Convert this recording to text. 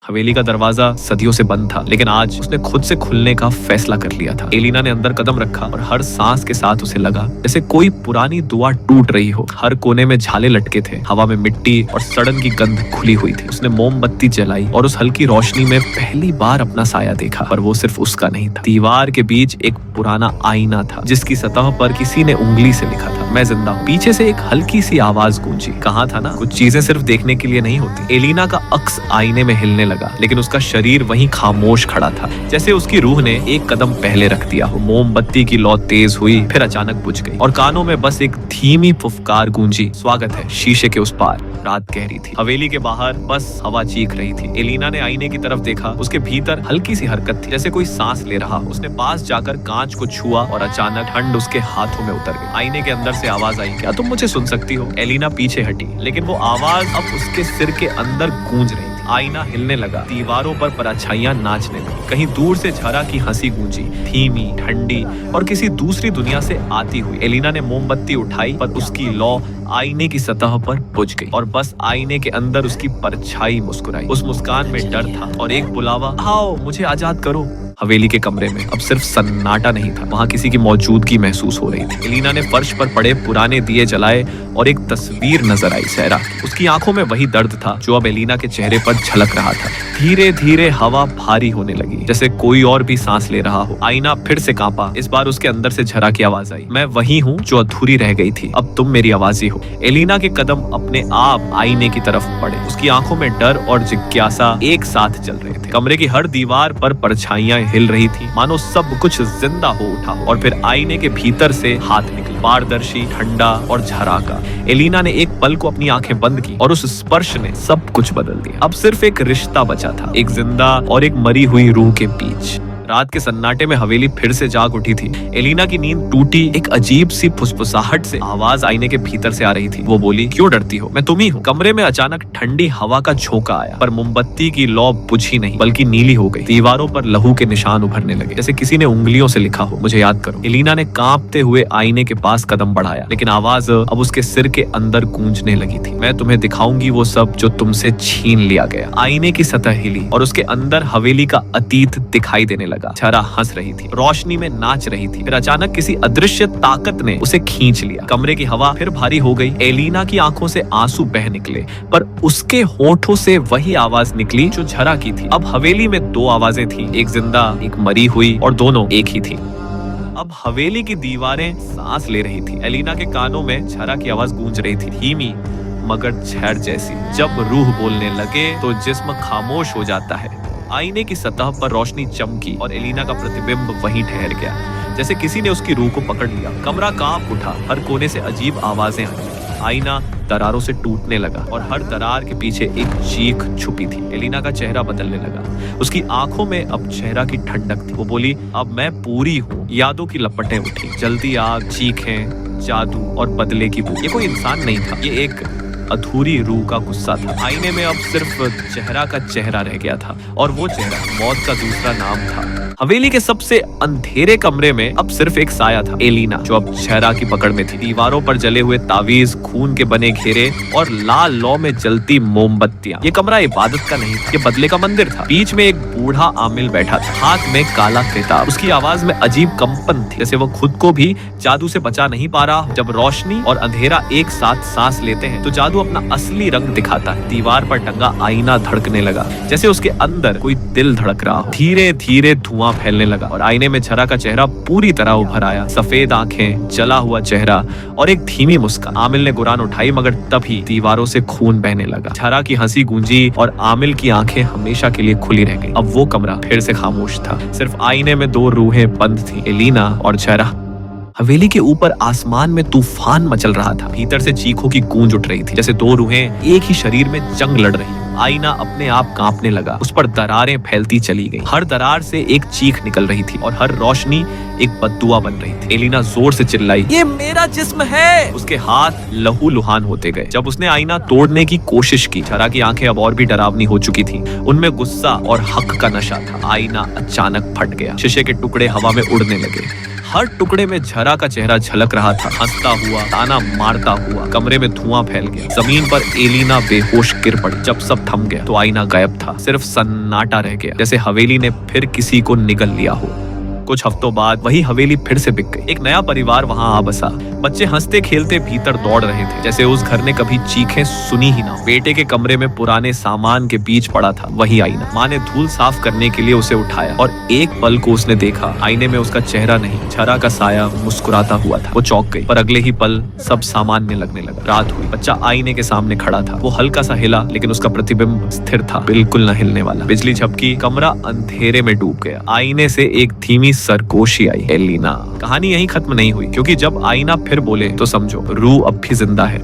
हवेली का दरवाजा सदियों से बंद था, लेकिन आज उसने खुद से खुलने का फैसला कर लिया था। एलिना ने अंदर कदम रखा और हर सांस के साथ उसे लगा जैसे कोई पुरानी दुआ टूट रही हो। हर कोने में झाले लटके थे, हवा में मिट्टी और सड़न की गंध खुली हुई थी। उसने मोमबत्ती जलाई और उस हल्की रोशनी में पहली बार अपना साया देखा, पर वो सिर्फ उसका नहीं था। दीवार के बीच एक पुराना आईना था जिसकी सतह पर किसी ने उंगली से लिखा था, मैं जिंदा हूँ। पीछे से एक हल्की सी आवाज गूंजी, कहा था ना कुछ चीजें सिर्फ देखने के लिए नहीं होती। एलिना का अक्स आईने में हिलने लगा, लेकिन उसका शरीर वहीं खामोश खड़ा था, जैसे उसकी रूह ने एक कदम पहले रख दिया हो। मोमबत्ती की लौ तेज हुई, फिर अचानक बुझ गई और कानों में बस एक धीमी फुफकार गूंजी, स्वागत है शीशे के उस पार। रात गहरी थी, हवेली के बाहर बस हवा चीख रही थी। एलिना ने आईने की तरफ देखा, उसके भीतर हल्की सी हरकत थी, जैसे कोई सांस ले रहा हो। उसने पास जाकर कांच को छुआ और अचानक ठंड उसके हाथों में उतर गई। आईने के अंदर से आवाज आई, क्या तुम मुझे सुन सकती हो? एलिना पीछे हटी, लेकिन वो आवाज अब उसके सिर के अंदर गूंज रही थी। आईना हिलने लगा, दीवारों पर परछाइयां नाचने लगी। कहीं दूर से झरा की हंसी गूंजी, धीमी, ठंडी और किसी दूसरी दुनिया से आती हुई। एलिना ने मोमबत्ती उठाई, पर उसकी लौ आईने की सतह पर बुझ गई और बस आईने के अंदर उसकी परछाई मुस्कुराई। उस मुस्कान में डर था और एक बुलावा, आओ मुझे आजाद करो। हवेली के कमरे में अब सिर्फ सन्नाटा नहीं था, वहाँ किसी की मौजूदगी महसूस हो रही थी। एलिना ने फर्श पर पड़े पुराने दिए जलाए और एक तस्वीर नजर आई, सहरा की। उसकी आंखों में वही दर्द था जो अब एलिना के चेहरे पर झलक रहा था। धीरे धीरे हवा भारी होने लगी, जैसे कोई और भी सांस ले रहा हो। आईना फिर से कांपा, इस बार उसके अंदर से झरा की आवाज आई, मैं वही हूँ जो अधूरी रह गई थी, अब तुम मेरी आवाज़ी हो। एलिना के कदम अपने आप आईने की तरफ बढ़े, उसकी आंखों में डर और जिज्ञासा एक साथ जल रहे थे। कमरे की हर दीवार पर परछाइयां हिल रही थी, मानो सब कुछ जिंदा हो उठा हो। और फिर आईने के भीतर से हाथ निकला, पारदर्शी, ठंडा और झराका। एलिना ने एक पल को अपनी आंखें बंद की और उस स्पर्श ने सब कुछ बदल दिया। अब सिर्फ एक रिश्ता बचा था, एक जिंदा और एक मरी हुई रूह के बीच। रात के सन्नाटे में हवेली फिर से जाग उठी थी। एलिना की नींद टूटी, एक अजीब सी फुसफुसाहट से आवाज आईने के भीतर से आ रही थी। वो बोली, क्यों डरती हो? मैं तुम ही हूँ। कमरे में अचानक ठंडी हवा का झोंका आया, पर मोमबत्ती की लौ बुझी नहीं, बल्कि नीली हो गई। दीवारों पर लहू के निशान उभरने लगे, जैसे किसी ने उंगलियों से लिखा हो, मुझे याद करो। एलिना ने कांपते हुए आईने के पास कदम बढ़ाया, लेकिन आवाज अब उसके सिर के अंदर गूंजने लगी थी, मैं तुम्हें दिखाऊंगी वो सब जो तुमसे छीन लिया गया। आईने की सतह हिली और उसके अंदर हवेली का अतीत दिखाई देने लगा। झरा हंस रही थी, रोशनी में नाच रही थी। फिर अचानक किसी अदृश्य ताकत ने उसे खींच लिया। कमरे की हवा फिर भारी हो गई। एलिना की आंखों से आंसू बह निकले, पर उसके होठों से वही आवाज निकली जो झरा की थी। अब हवेली में दो आवाजें थी, एक जिंदा, एक मरी हुई, और दोनों एक ही थी। अब हवेली की दीवारें सांस ले रही थी। एलिना के कानों में झरा की आवाज गूंज रही थी, धीमी मगर झड़ जैसी, जब रूह बोलने लगे तो जिस्म खामोश हो जाता है। आईने की सतह पर रोशनी चमकी और एलिना का प्रतिबिंब वहीं ठहर गया, जैसे किसी ने उसकी रूह को पकड़ लिया। कमरा कांप उठा, हर कोने से अजीब आवाजें आई। आईना दरारों से टूटने लगा और हर दरार के पीछे एक चीख छुपी थी। एलिना का चेहरा बदलने लगा, उसकी आंखों में अब चेहरा की ठंडक थी। वो बोली, अब मैं पूरी हूँ। यादों की लपटें उठी, जलती आग, चीखें, जादू और बदले की बू। ये कोई इंसान नहीं था, ये एक अधूरी रूह का गुस्सा था। आईने में अब सिर्फ चेहरा का चेहरा रह गया था, और वो चेहरा मौत का दूसरा नाम था। हवेली के सबसे अंधेरे कमरे में अब सिर्फ एक साया था, एलिना, जो अब चेहरा की पकड़ में थी। दीवारों पर जले हुए तावीज, खून के बने घेरे और लाल लौ में जलती मोमबत्तियां। ये कमरा इबादत का नहीं था, ये बदले का मंदिर था। बीच में एक बूढ़ा आमिल बैठा था, हाथ में काला किताब। उसकी आवाज में अजीब कंपन थी, जैसे वो खुद को भी जादू से बचा नहीं पा रहा। जब रोशनी और अंधेरा एक साथ सांस लेते हैं तो जादू अपना असली रंग दिखाता है। दीवार पर टंगा आईना धड़कने लगा, जैसे उसके अंदर कोई दिल धड़क रहा हो। धीरे धीरे धुआं फैलने लगा और आईने में झरा का चेहरा पूरी तरह उभर आया। सफेद आंखें, जला हुआ चेहरा और एक धीमी मुस्कान। आमिल ने कुरान उठाई, मगर तभी दीवारों से खून बहने लगा। झरा की हंसी गूंजी और आमिल की आंखें हमेशा के लिए खुली रह गई। अब वो कमरा फिर से खामोश था, सिर्फ आईने में दो रूहें बंद थी, एलिना और झरा। हवेली के ऊपर आसमान में तूफान मचल रहा था, भीतर से चीखों की गूंज उठ रही थी, जैसे दो रूहें एक ही शरीर में जंग लड़ रही। आईना अपने आप कांपने लगा, उस पर दरारें फैलती चली गईं। हर दरार से एक चीख निकल रही थी और हर रोशनी एक बद्दुआ बन रही थी। एलिना जोर से चिल्लाई, ये मेरा जिस्म है। उसके हाथ लहू लुहान होते गए जब उसने आईना तोड़ने की कोशिश की। झरा की आंखें अब और भी डरावनी हो चुकी थी, उनमें गुस्सा और हक का नशा था। आईना अचानक फट गया, शीशे के टुकड़े हवा में उड़ने लगे, हर टुकड़े में झरा का चेहरा झलक रहा था, हंसता हुआ, ताना मारता हुआ। कमरे में धुआं फैल गया। जमीन पर एलिना बेहोश गिर पड़ी। जब सब थम गया तो आईना गायब था, सिर्फ सन्नाटा रह गया, जैसे हवेली ने फिर किसी को निगल लिया हो। कुछ हफ्तों बाद वही हवेली फिर से बिक गई। एक नया परिवार वहां आ बसा। बच्चे हंसते खेलते भीतर दौड़ रहे थे, जैसे उस घर ने कभी चीखें सुनी ही ना। बेटे के कमरे में पुराने सामान के बीच पड़ा था वही आईना। माँ ने धूल साफ करने के लिए उसे उठाया और एक पल को उसने देखा। आईने में उसका चेहरा नहीं, झरा का साया मुस्कुराता हुआ था। वो चौंक गई, पर अगले ही पल सब सामान्य लगने लगा। रात हुई। बच्चा आईने के सामने खड़ा था। वो हल्का सा हिला, लेकिन उसका प्रतिबिंब स्थिर था, बिल्कुल न हिलने वाला। बिजली झपकी, कमरा अंधेरे में डूब गया। आईने से एक धीमी सरगोशी आई। एलिना। कहानी यहीं खत्म नहीं हुई, क्योंकि जब आईना फिर बोले तो समझो रूह अब भी जिंदा है।